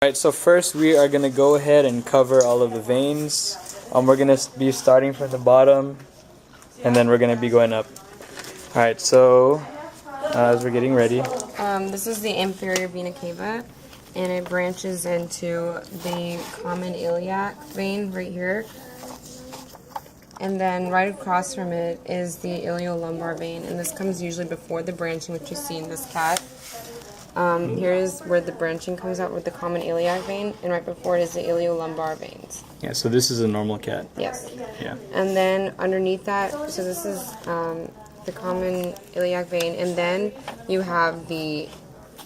Alright, so first we are going to go ahead and cover all of the veins. We're going to be starting from the bottom, and then we're going to be going up. Alright, so as we're getting ready. This is the inferior vena cava, and it branches into the common iliac vein right here. And then right across from it is the iliolumbar vein, and this comes usually before the branching, which you see in this cat. Here's where the branching comes out with the common iliac vein, and right before it is the iliolumbar veins. Yeah, so this is a normal cat. Yes. Yeah. And then underneath that, so this is the common iliac vein, and then you have the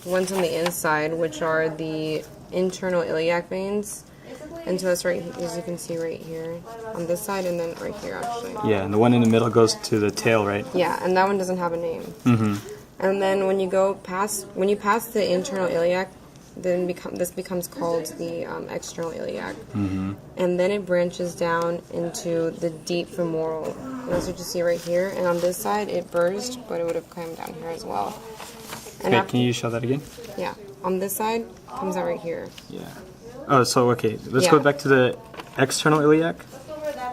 ones on the inside, which are the internal iliac veins. And so that's right, as you can see right here, on this side, and then right here actually. Yeah, and the one in the middle goes to the tail, right? Yeah, and that one doesn't have a name. Mm-hmm. And then when you pass the internal iliac, then this becomes called the external iliac. Mm-hmm. And then it branches down into the deep femoral. And that's what you see right here. And on this side, it burst, but it would have come down here as well. And Okay, can you show that again? Yeah, on this side, comes out right here. Yeah. Oh, so okay, let's Yeah. go back to the external iliac.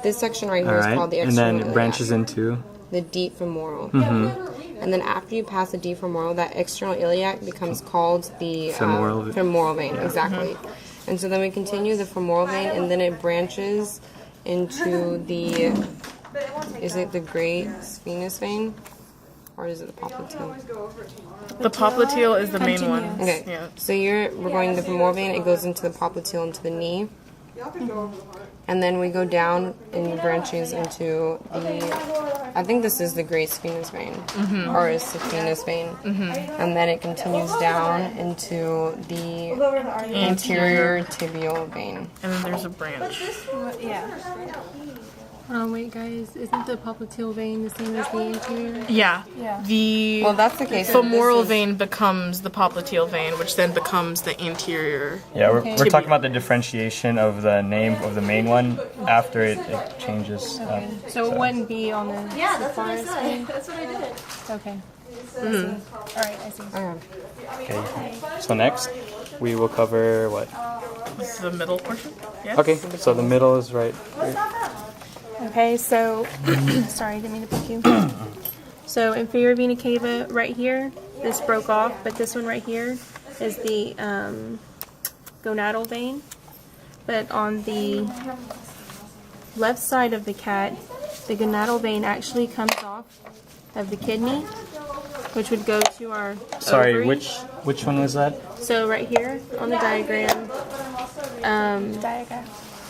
This section right here All is right, called the and external then iliac. it branches into The deep femoral. Mm-hmm. And then after you pass the deep femoral, that external iliac becomes called the femoral vein. Exactly. And so then we continue the femoral vein, and then it branches into the, is it the great venous vein? Or is it the popliteal? The popliteal is the main one. Okay. Yeah. So we're going the femoral vein, it goes into the popliteal, into the knee. And then we go down and branches into the, I think this is the great venous vein, or is the venous vein. And then it continues down into the anterior tibial vein. And then there's a branch. Wait, guys, isn't the popliteal vein the same as the anterior? Yeah. The Well, that's the case. femoral This is- vein becomes the popliteal vein, which then becomes the anterior. Yeah, we're Okay. talking about the differentiation of the name of the main one after it changes. So it wouldn't be on the forest vein? That's what I did. Okay. I see. All right, I see. Okay. Okay. So next, we will cover what? This is the middle portion. Yeah. Okay, so the middle is right here. Okay, so, sorry, didn't mean to pick you. So inferior vena cava right here, this broke off, but this one right here is the gonadal vein. But on the left side of the cat, the gonadal vein actually comes off of the kidney, which would go to our Sorry, ovary. which one was that? So right here on the diagram,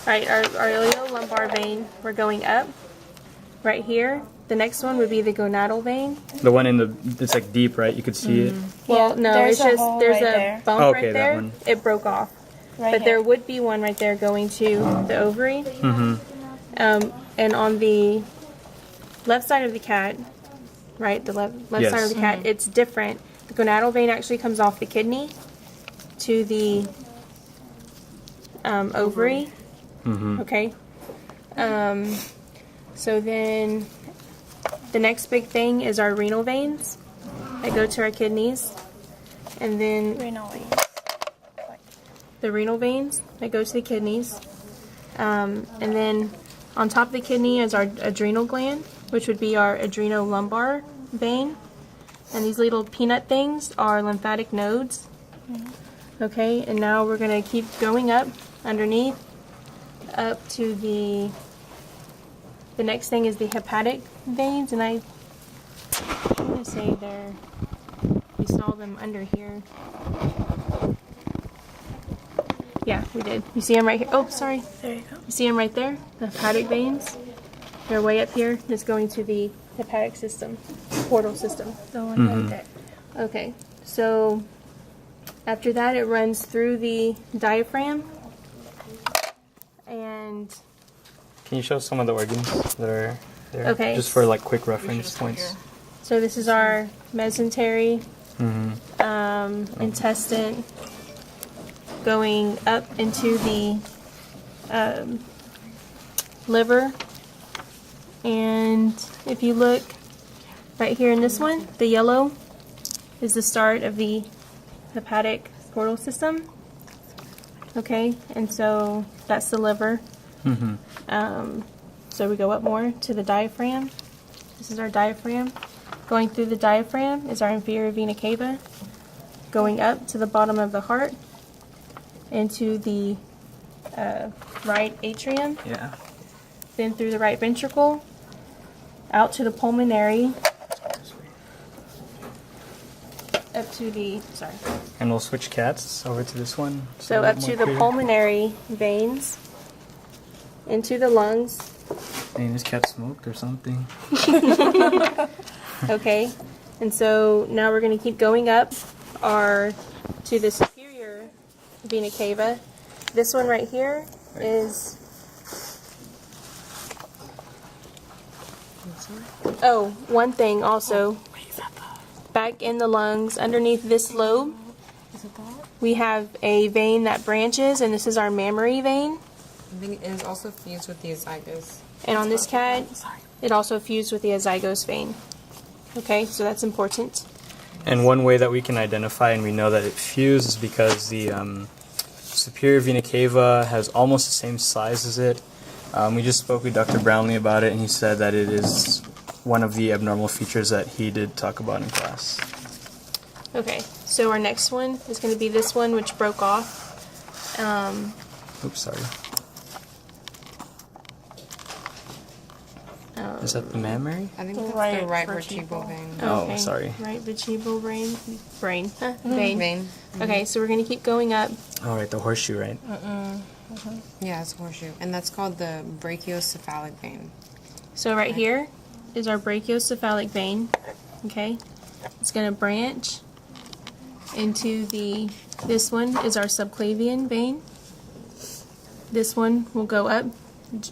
right, our iliolumbar vein, we're going up. Right here, the next one would be the gonadal vein. The one in the, it's like deep, right? You could see it. Well, no, there's it's a just hole there's right a there. bump Okay, right that there. one. It broke off, Right but here. there would be one right there going to the ovary. And on the left side of the cat, right, the left Yes. side of the cat, it's different. The gonadal vein actually comes off the kidney to the ovary. Okay. So then the next big thing is our renal veins that go to our kidneys. And then Renal vein. the renal veins that go to the kidneys. And then on top of the kidney is our adrenal gland, which would be our adrenolumbar vein. And these little peanut things are lymphatic nodes. Okay, and now we're going to keep going up underneath, up to the next thing is the hepatic veins, and I'm going to say we saw them under here. Yeah, we did. You see them right here? Oh, sorry. There you go. You see them right there? The hepatic veins. They're way up here. It's going to the hepatic system, portal system. The one right there. Okay, so after that it runs through the diaphragm. And Can you show some of the organs that are there? Okay. Just for like quick reference points. so this is our mesentery, intestine, going up into the liver. And if you look right here in this one, the yellow is the start of the hepatic portal system. Okay, and so that's the liver. So we go up more to the diaphragm. This is our diaphragm. Going through the diaphragm is our inferior vena cava. Going up to the bottom of the heart, into the right atrium, Yeah. then through the right ventricle, out to the pulmonary, up to the, sorry. And we'll switch cats over to this one. So up to the pulmonary veins, into the lungs, Dang, this cat smoked or something. okay? And so now we're going to keep going up to the superior vena cava. This one right here is, oh, one thing also, back in the lungs, underneath this lobe, we have a vein that branches, and this is our mammary vein. I think it is also fused with the azygos. And on this cat, it also fused with the azygos vein. Okay, so that's important. And one way that we can identify and we know that it fused is because the superior vena cava has almost the same size as it. We just spoke with Dr. Brownlee about it, and he said that it is one of the abnormal features that he did talk about in class. Okay, so our next one is going to be this one, which broke off. Oops, sorry. Is that the mammary? I think that's Right the right vertebral. vertebral vein. Oh, Okay, sorry. Right vertebral vein. Vein. Vein. Okay, so we're going to keep going up. All right, the horseshoe, right? Yeah, it's a horseshoe. And that's called the brachiocephalic vein. So right here is our brachiocephalic vein. Okay, it's going to branch into this one is our subclavian vein. This one will go up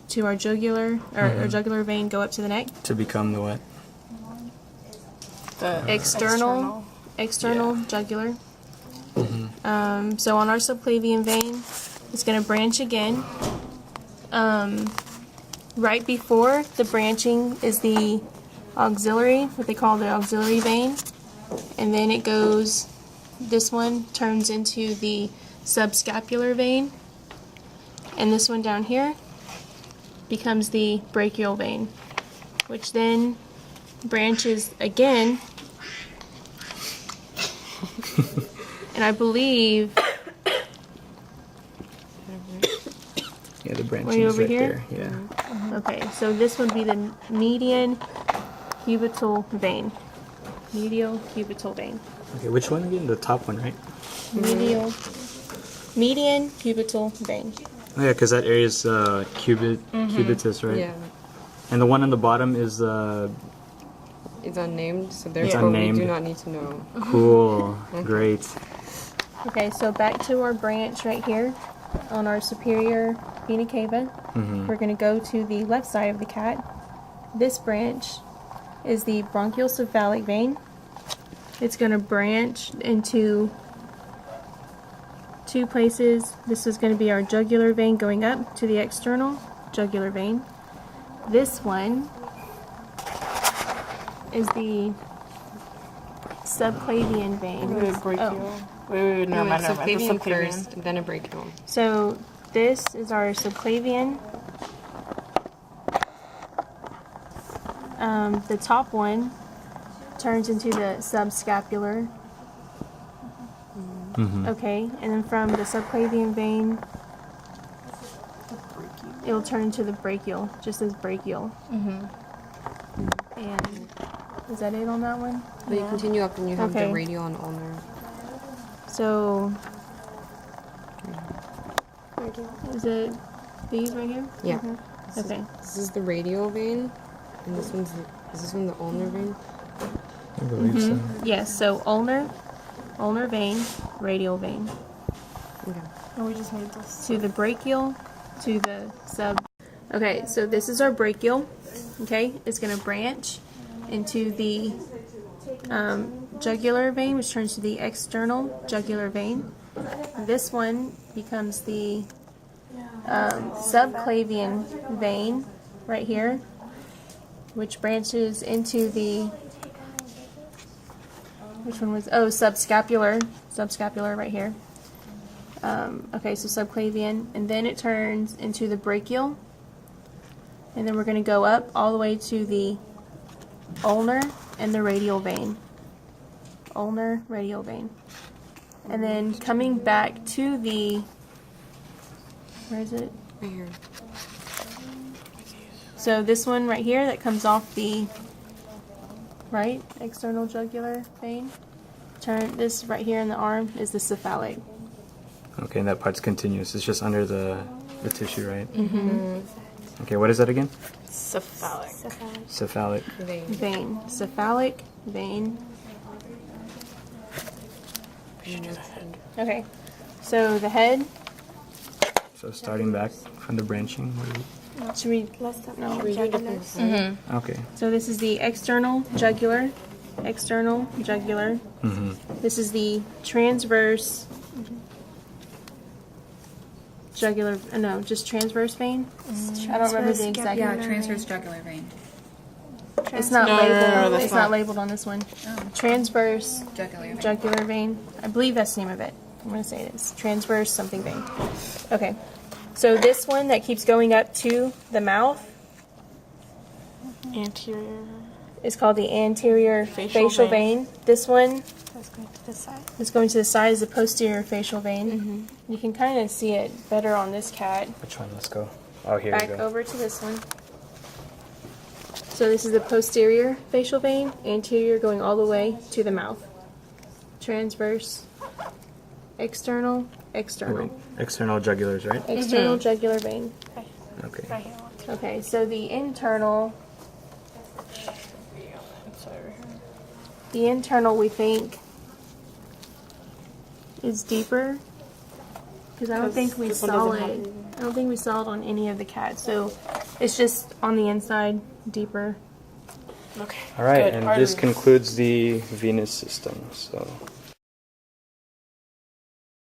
to our jugular, or our jugular vein, go up to the neck. To become the what? The External jugular. So on our subclavian vein, it's going to branch again. Right before the branching is the auxiliary, what they call the auxiliary vein, and then it goes, this one turns into the subscapular vein, and this one down here becomes the brachial vein, which then branches again, and I believe Yeah, the branching Way is over right here? there. Yeah. okay, so this would be the median cubital vein. Medial cubital vein. Okay, which one again? The top one, right? Median cubital vein. Oh yeah, because that area is cubitus, right? Yeah. And the one on the bottom is It's unnamed, so It's therefore we unnamed. do not need to know. cool. Great. Okay, so back to our branch right here on our superior vena cava. We're going to go to the left side of the cat. This branch is the bronchiocephalic vein. It's going to branch into two places. This is going to be our jugular vein going up to the external jugular vein. This one is the subclavian vein. Oh. Wait, never mind. The Subclavian subclavian. first, then a brachial. So this is our subclavian. The top one turns into the subscapular. Okay, and then from the subclavian vein, it will turn into the brachial, just as brachial. And is that it on that one? But you continue up and you have Okay. the radial and ulnar. So, is it these right here? Yeah. Okay. This is the radial vein, and is this one the ulnar vein? I believe so. Yes, so ulnar vein, radial vein. Okay. Oh, we just made this. To the brachial, to the sub. Okay, so this is our brachial. Okay, it's going to branch into the jugular vein, which turns to the external jugular vein. This one becomes the subclavian vein right here, which branches into the, which one was, oh, subscapular right here. Okay, so subclavian, and then it turns into the brachial, and then we're going to go up all the way to the ulnar and the radial vein. Ulnar, radial vein. And then coming back to the, where is it? Right here. So this one right here that comes off the right external jugular vein. Turn this right here in the arm is the cephalic. Okay, and that part's continuous. It's just under the tissue, right? Mm-hmm. Okay, what is that again? Cephalic. Cephalic. Vein. Cephalic vein. Okay. So the head. So starting back from the branching. What is it? Should we? No. Okay. So this is the external jugular. External jugular. Mm-hmm. This is the transverse jugular. No, just transverse vein. I don't remember the exact. Yeah, transverse jugular vein. It's not No, labeled. that's It's not. not labeled on this one. Transverse Jugular vein. jugular vein. I believe that's the name of it. I'm going to say it is transverse something vein. Okay. So this one that keeps going up to the mouth Anterior. is called the anterior Facial facial vein. vein. This one That's going to the side. is going to the side is the posterior facial vein. You can kind of see it better on this cat. Which one? Let's go. Oh, here Back we go. over to this one. So this is the posterior facial vein, anterior going all the way to the mouth. Transverse, external, external. Wait, external jugulars, right? External jugular vein. Okay. Okay, so the internal, we think is deeper because I don't think we this one saw doesn't it. I don't think we saw it on any of the cats. So it's just on the inside, deeper. Okay. All right, Good. and Arteries. this concludes the venous system. So.